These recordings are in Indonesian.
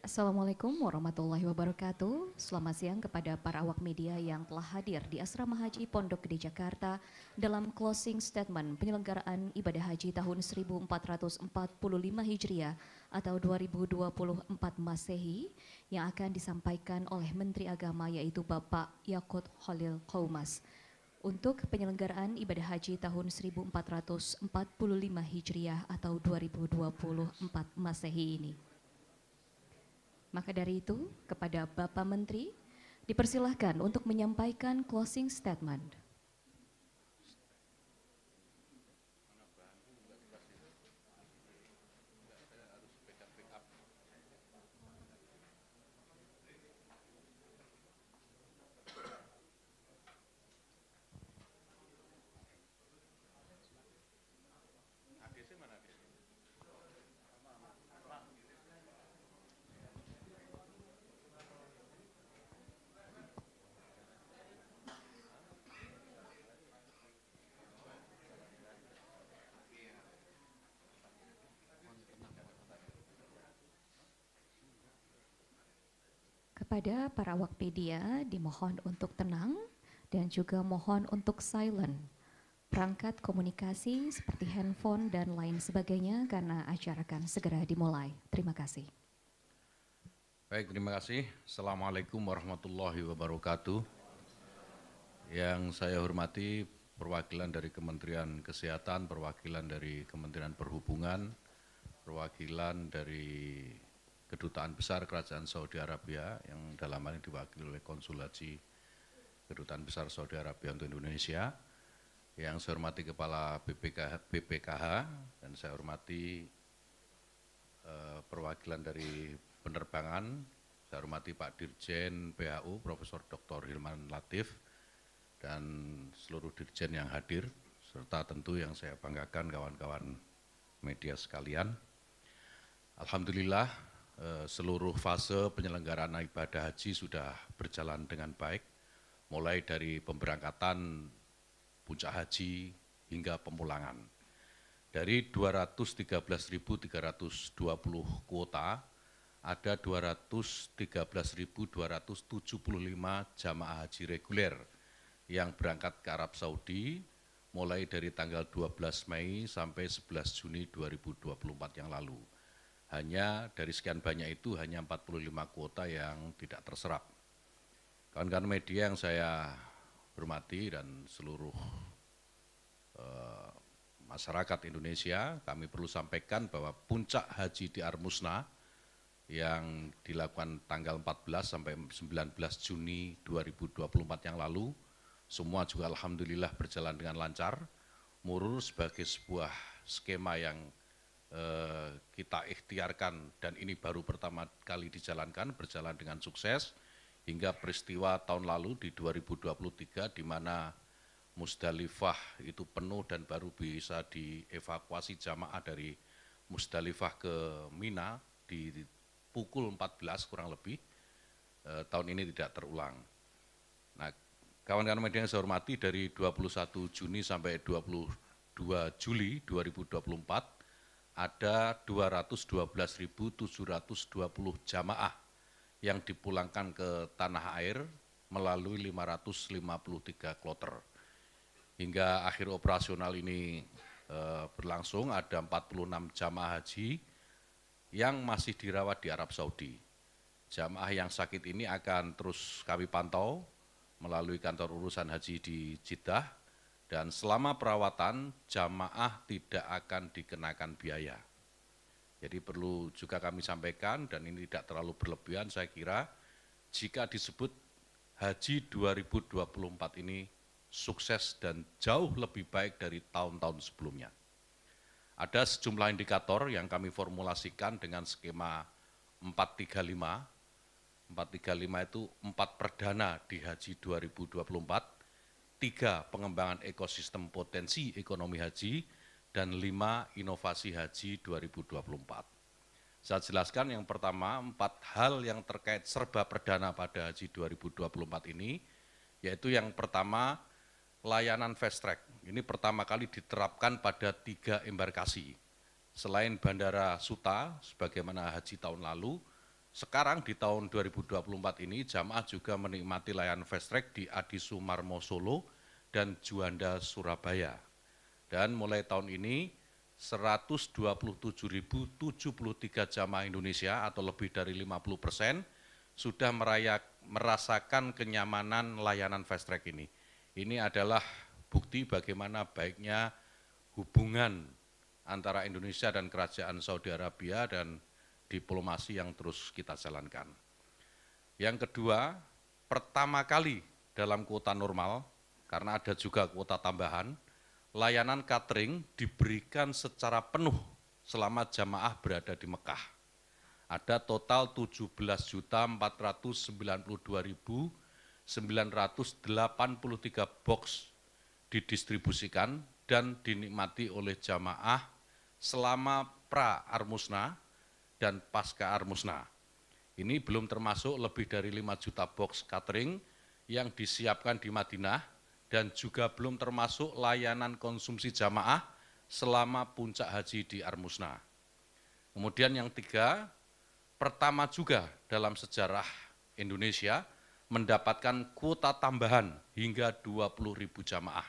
Assalamualaikum warahmatullahi wabarakatuh. Selamat siang kepada para awak media yang telah hadir di Asrama Haji Pondok Gede Jakarta dalam closing statement penyelenggaraan ibadah haji tahun 1445 Hijriah atau 2024 Masehi yang akan disampaikan oleh Menteri Agama yaitu Bapak Yakut Khalil Qaumas. Untuk penyelenggaraan ibadah haji tahun 1445 Hijriah atau 2024 Masehi ini. Maka dari itu, kepada Bapak Menteri, dipersilahkan untuk menyampaikan closing statement. Kepada para awak media dimohon untuk tenang dan juga mohon untuk silent perangkat komunikasi seperti handphone dan lain sebagainya karena acara akan segera dimulai. Terima kasih. Baik, terima kasih. Assalamualaikum warahmatullahi wabarakatuh. Yang saya hormati perwakilan dari Kementerian Kesehatan, perwakilan dari Kementerian Perhubungan, perwakilan dari Kedutaan Besar Kerajaan Saudi Arabia yang dalam hal ini diwakili oleh Konsul Haji Kedutaan Besar Saudi Arabia untuk Indonesia, yang saya hormati Kepala BPKH dan saya hormati perwakilan dari penerbangan, saya hormati Pak Dirjen PHU Profesor Dr. Hilman Latif dan seluruh dirjen yang hadir, serta tentu yang saya banggakan kawan-kawan media sekalian. Alhamdulillah seluruh fase penyelenggaraan ibadah haji sudah berjalan dengan baik, mulai dari pemberangkatan puncak haji hingga pemulangan. Dari 213.320 kuota, ada 213.275 jamaah haji reguler yang berangkat ke Arab Saudi mulai dari tanggal 12 Mei sampai 11 Juni 2024 yang lalu. Hanya dari sekian banyak itu hanya 45 kuota yang tidak terserap. Kawan-kawan media yang saya hormati dan seluruh masyarakat Indonesia, kami perlu sampaikan bahwa puncak haji di Armusna yang dilakukan tanggal 14 sampai 19 Juni 2024 yang lalu, semua juga alhamdulillah berjalan dengan lancar, murur sebagai sebuah skema yang kita ikhtiarkan dan ini baru pertama kali dijalankan, berjalan dengan sukses hingga peristiwa tahun lalu di 2023 di mana Musdalifah itu penuh dan baru bisa dievakuasi jamaah dari Musdalifah ke Mina di pukul 14 kurang lebih, tahun ini tidak terulang. Nah, kawan-kawan media yang saya hormati, dari 21 Juni sampai 22 Juli 2024 ada 212.720 jamaah yang dipulangkan ke tanah air melalui 553 kloter. Hingga akhir operasional ini berlangsung, ada 46 jamaah haji yang masih dirawat di Arab Saudi. Jamaah yang sakit ini akan terus kami pantau melalui kantor urusan haji di Jeddah, dan selama perawatan jamaah tidak akan dikenakan biaya. Jadi perlu juga kami sampaikan, dan ini tidak terlalu berlebihan saya kira, jika disebut haji 2024 ini sukses dan jauh lebih baik dari tahun-tahun sebelumnya. Ada sejumlah indikator yang kami formulasikan dengan skema 435. 435 itu 4 perdana di haji 2024, 3 pengembangan ekosistem potensi ekonomi haji, dan 5 inovasi haji 2024. Saya jelaskan yang pertama, 4 hal yang terkait serba perdana pada haji 2024 ini, yaitu yang pertama, layanan fast track. Ini pertama kali diterapkan pada 3 embarkasi. Selain Bandara Suta, sebagaimana haji tahun lalu, Sekarang di tahun 2024 ini jamaah juga menikmati layanan fast track di Adi Sumarmo Solo dan Juanda Surabaya. Dan mulai tahun ini 127.073 jamaah Indonesia atau lebih dari 50% sudah merasakan kenyamanan layanan fast track ini. Ini adalah bukti bagaimana baiknya hubungan antara Indonesia dan Kerajaan Saudi Arabia dan diplomasi yang terus kita jalankan. Yang kedua, pertama kali dalam kuota normal, karena ada juga kuota tambahan, layanan catering diberikan secara penuh selama jamaah berada di Mekah. Ada total 17.492.983 box didistribusikan dan dinikmati oleh jamaah selama pra-Armusna dan pasca Armusna. Ini belum termasuk lebih dari 5 juta box catering yang disiapkan di Madinah dan juga belum termasuk layanan konsumsi jamaah selama puncak haji di Armusna. Kemudian yang tiga, pertama juga dalam sejarah Indonesia mendapatkan kuota tambahan hingga 20.000 jamaah.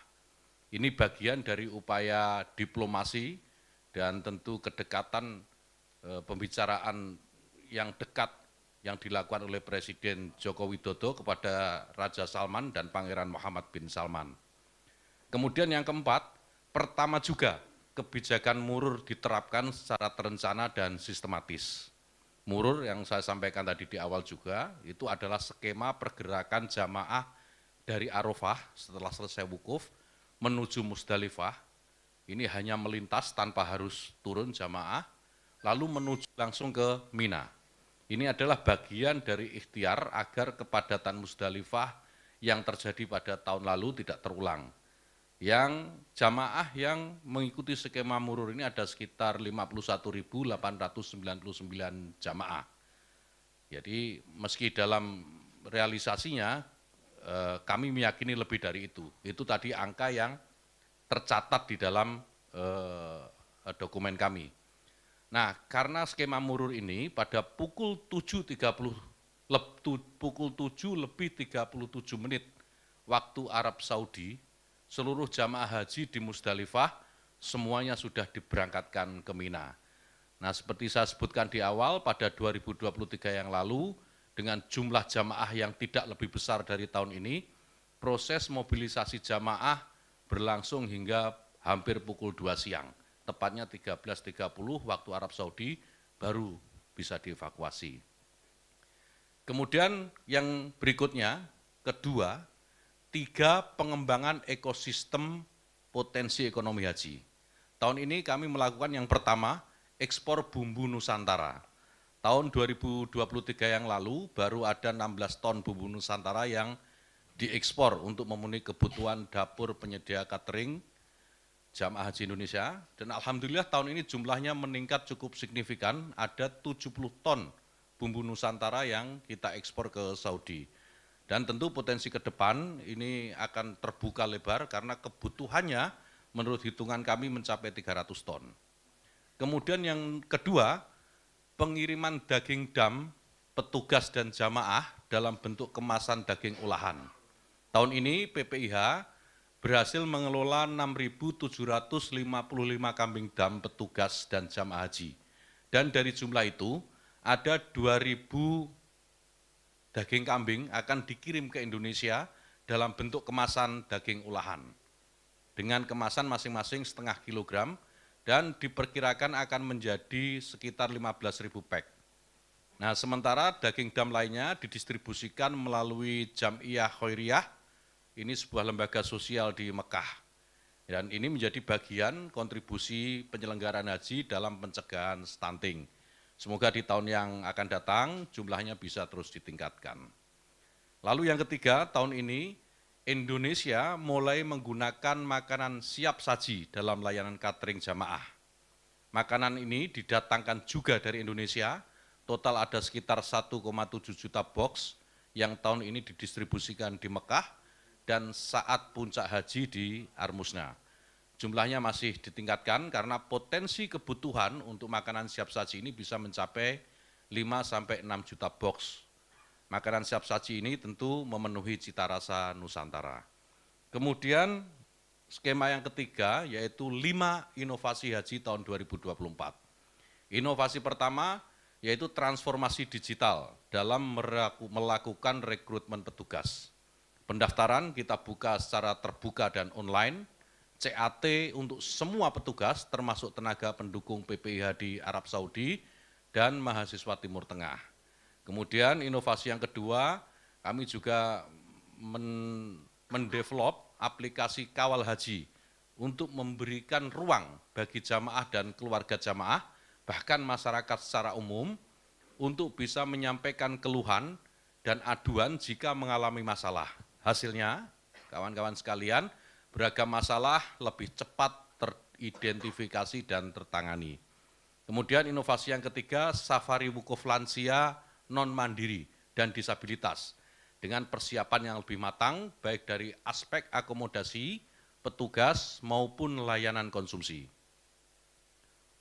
Ini bagian dari upaya diplomasi dan tentu kedekatan pembicaraan yang dekat yang dilakukan oleh Presiden Joko Widodo kepada Raja Salman dan Pangeran Muhammad bin Salman. Kemudian yang keempat, pertama juga kebijakan murur diterapkan secara terencana dan sistematis. Murur yang saya sampaikan tadi di awal juga, itu adalah skema pergerakan jamaah dari Arafah setelah selesai wukuf menuju Musdalifah. Ini hanya melintas tanpa harus turun jamaah, lalu menuju langsung ke Mina. Ini adalah bagian dari ikhtiar agar kepadatan Musdalifah yang terjadi pada tahun lalu tidak terulang. Yang jamaah yang mengikuti skema murur ini ada sekitar 51.899 jamaah. Jadi meski dalam realisasinya kami meyakini lebih dari itu. Itu tadi angka yang tercatat di dalam dokumen kami. Nah, karena skema murur ini pada pukul 7.37 menit waktu Arab Saudi, seluruh jamaah haji di Musdalifah semuanya sudah diberangkatkan ke Mina. Nah, seperti saya sebutkan di awal, pada 2023 yang lalu, dengan jumlah jamaah yang tidak lebih besar dari tahun ini, proses mobilisasi jamaah berlangsung hingga hampir pukul 2 siang. Tepatnya 13.30 waktu Arab Saudi baru bisa dievakuasi. Kemudian yang berikutnya, kedua, 3 pengembangan ekosistem potensi ekonomi haji. Tahun ini kami melakukan yang pertama, ekspor bumbu Nusantara. Tahun 2023 yang lalu baru ada 16 ton bumbu Nusantara yang diekspor untuk memenuhi kebutuhan dapur penyedia catering jamaah haji Indonesia, dan alhamdulillah tahun ini jumlahnya meningkat cukup signifikan, ada 70 ton bumbu Nusantara yang kita ekspor ke Saudi. Dan tentu potensi ke depan ini akan terbuka lebar karena kebutuhannya menurut hitungan kami mencapai 300 ton. Kemudian yang kedua, pengiriman daging dam, petugas dan jamaah dalam bentuk kemasan daging olahan. Tahun ini PPIH berhasil mengelola 6.755 kambing dam petugas dan jamaah haji. Dan dari jumlah itu, ada 2.000 daging kambing akan dikirim ke Indonesia dalam bentuk kemasan daging olahan. Dengan kemasan masing-masing setengah kilogram, dan diperkirakan akan menjadi sekitar 15.000 pack. Nah, sementara daging dam lainnya didistribusikan melalui Jam'iyah Khairiyah, ini sebuah lembaga sosial di Mekah. Dan ini menjadi bagian kontribusi penyelenggaraan haji dalam pencegahan stunting. Semoga di tahun yang akan datang jumlahnya bisa terus ditingkatkan. Lalu yang ketiga, tahun ini Indonesia mulai menggunakan makanan siap saji dalam layanan catering jamaah. Makanan ini didatangkan juga dari Indonesia, total ada sekitar 1,7 juta box yang tahun ini didistribusikan di Mekah dan saat puncak haji di Armusna. Jumlahnya masih ditingkatkan karena potensi kebutuhan untuk makanan siap saji ini bisa mencapai 5-6 juta box. Makanan siap saji ini tentu memenuhi cita rasa Nusantara. Kemudian skema yang ketiga yaitu 5 inovasi haji tahun 2024. Inovasi pertama yaitu transformasi digital dalam melakukan rekrutmen petugas. Pendaftaran kita buka secara terbuka dan online, CAT untuk semua petugas termasuk tenaga pendukung PPIH di Arab Saudi dan mahasiswa Timur Tengah. Kemudian inovasi yang kedua, kami juga mendevelop aplikasi kawal haji untuk memberikan ruang bagi jamaah dan keluarga jamaah, bahkan masyarakat secara umum, untuk bisa menyampaikan keluhan dan aduan jika mengalami masalah. Hasilnya, kawan-kawan sekalian, beragam masalah lebih cepat teridentifikasi dan tertangani. Kemudian inovasi yang ketiga, safari wukuf lansia non-mandiri dan disabilitas dengan persiapan yang lebih matang baik dari aspek akomodasi, petugas maupun layanan konsumsi.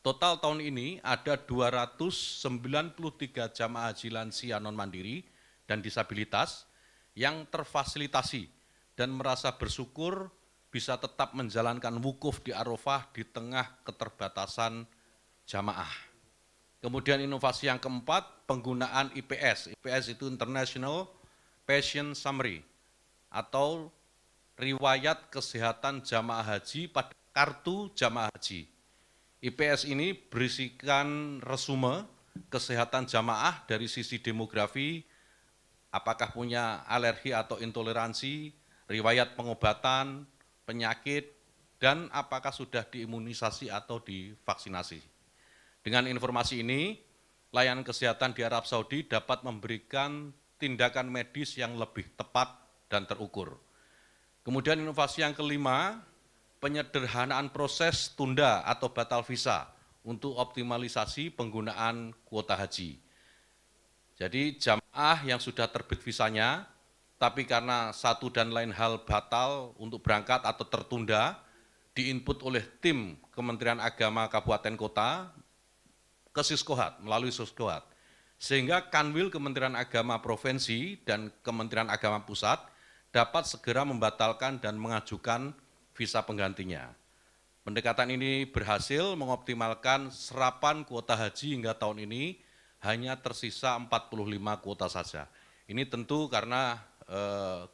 Total tahun ini ada 293 jamaah haji lansia non-mandiri dan disabilitas yang terfasilitasi dan merasa bersyukur bisa tetap menjalankan wukuf di Arafah di tengah keterbatasan jamaah. Kemudian inovasi yang keempat, penggunaan IPS. IPS itu International Patient Summary atau riwayat kesehatan jamaah haji pada kartu jamaah haji. IPS ini berisikan resume kesehatan jamaah dari sisi demografi, apakah punya alergi atau intoleransi, riwayat pengobatan, penyakit, dan apakah sudah diimunisasi atau divaksinasi. Dengan informasi ini, layanan kesehatan di Arab Saudi dapat memberikan tindakan medis yang lebih tepat dan terukur. Kemudian inovasi yang kelima, penyederhanaan proses tunda atau batal visa untuk optimalisasi penggunaan kuota haji. Jadi jamaah yang sudah terbit visanya, tapi karena satu dan lain hal batal untuk berangkat atau tertunda, diinput oleh tim Kementerian Agama Kabupaten Kota ke Siskohat, melalui Siskohat. Sehingga Kanwil Kementerian Agama Provinsi dan Kementerian Agama Pusat dapat segera membatalkan dan mengajukan visa penggantinya. Pendekatan ini berhasil mengoptimalkan serapan kuota haji hingga tahun ini hanya tersisa 45 kuota saja. Ini tentu karena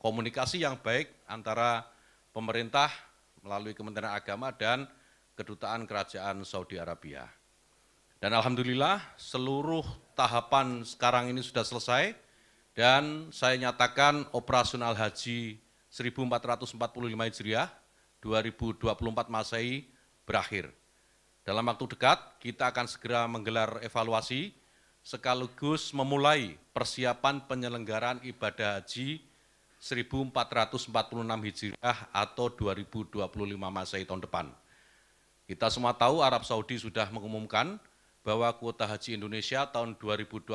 komunikasi yang baik antara pemerintah melalui Kementerian Agama dan Kedutaan Kerajaan Saudi Arabia. Dan alhamdulillah seluruh tahapan sekarang ini sudah selesai dan saya nyatakan operasional haji 1445 Hijriah 2024 Masehi berakhir. Dalam waktu dekat kita akan segera menggelar evaluasi sekaligus memulai persiapan penyelenggaraan ibadah haji 1446 Hijriah atau 2025 Masehi tahun depan. Kita semua tahu Arab Saudi sudah mengumumkan bahwa kuota haji Indonesia tahun 2025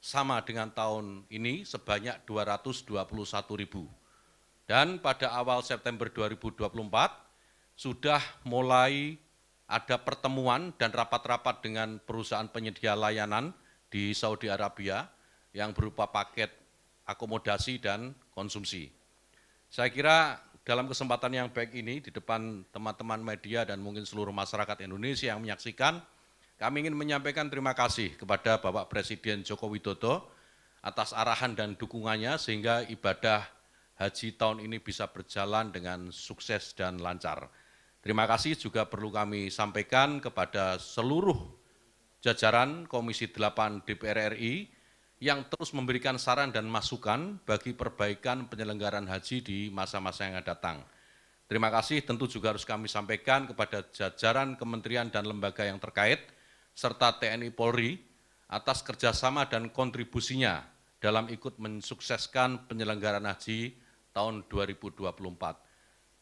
sama dengan tahun ini sebanyak 221.000. Dan pada awal September 2024 sudah mulai ada pertemuan dan rapat-rapat dengan perusahaan penyedia layanan di Saudi Arabia yang berupa paket akomodasi dan konsumsi. Saya kira dalam kesempatan yang baik ini di depan teman-teman media dan mungkin seluruh masyarakat Indonesia yang menyaksikan, kami ingin menyampaikan terima kasih kepada Bapak Presiden Joko Widodo atas arahan dan dukungannya sehingga ibadah haji tahun ini bisa berjalan dengan sukses dan lancar. Terima kasih juga perlu kami sampaikan kepada seluruh jajaran Komisi 8 DPR RI yang terus memberikan saran dan masukan bagi perbaikan penyelenggaraan haji di masa-masa yang akan datang. Terima kasih tentu juga harus kami sampaikan kepada jajaran kementerian dan lembaga yang terkait, serta TNI Polri atas kerjasama dan kontribusinya dalam ikut mensukseskan penyelenggaraan haji tahun 2024.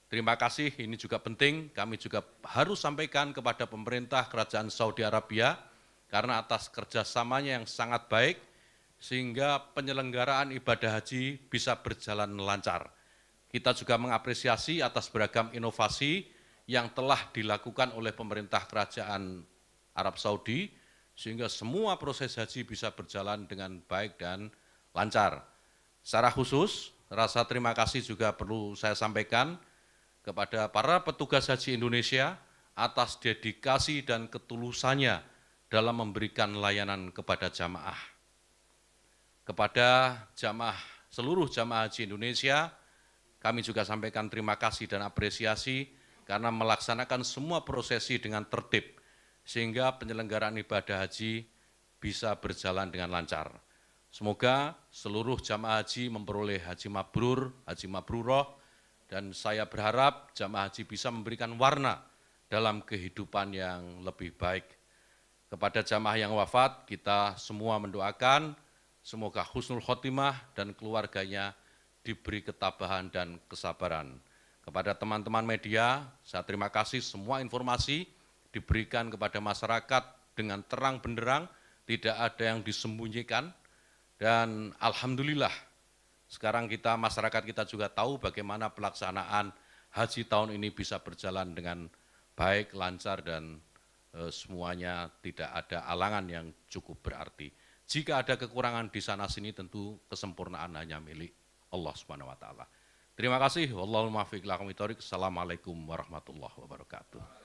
Terima kasih, ini juga penting, kami juga harus sampaikan kepada pemerintah Kerajaan Saudi Arabia karena atas kerjasamanya yang sangat baik sehingga penyelenggaraan ibadah haji bisa berjalan lancar. Kita juga mengapresiasi atas beragam inovasi yang telah dilakukan oleh pemerintah Kerajaan Arab Saudi sehingga semua proses haji bisa berjalan dengan baik dan lancar. Secara khusus, rasa terima kasih juga perlu saya sampaikan kepada para petugas haji Indonesia atas dedikasi dan ketulusannya dalam memberikan layanan kepada jamaah. Kepada seluruh jamaah haji Indonesia, kami juga sampaikan terima kasih dan apresiasi karena melaksanakan semua prosesi dengan tertib, sehingga penyelenggaraan ibadah haji bisa berjalan dengan lancar. Semoga seluruh jamaah haji memperoleh haji mabrur, haji mabruroh, dan saya berharap jamaah haji bisa memberikan warna dalam kehidupan yang lebih baik. Kepada jamaah yang wafat, kita semua mendoakan semoga husnul khotimah dan keluarganya diberi ketabahan dan kesabaran. Kepada teman-teman media, saya terima kasih semua informasi diberikan kepada masyarakat dengan terang benderang, tidak ada yang disembunyikan, dan alhamdulillah sekarang masyarakat kita juga tahu bagaimana pelaksanaan haji tahun ini bisa berjalan dengan baik, lancar, dan semuanya tidak ada alangan yang cukup berarti. Jika ada kekurangan di sana sini tentu kesempurnaan hanya milik Allah Subhanahu wa taala. Terima kasih. Wallahul muwaffiq ila aqwamit thoriq. Assalamualaikum warahmatullahi wabarakatuh.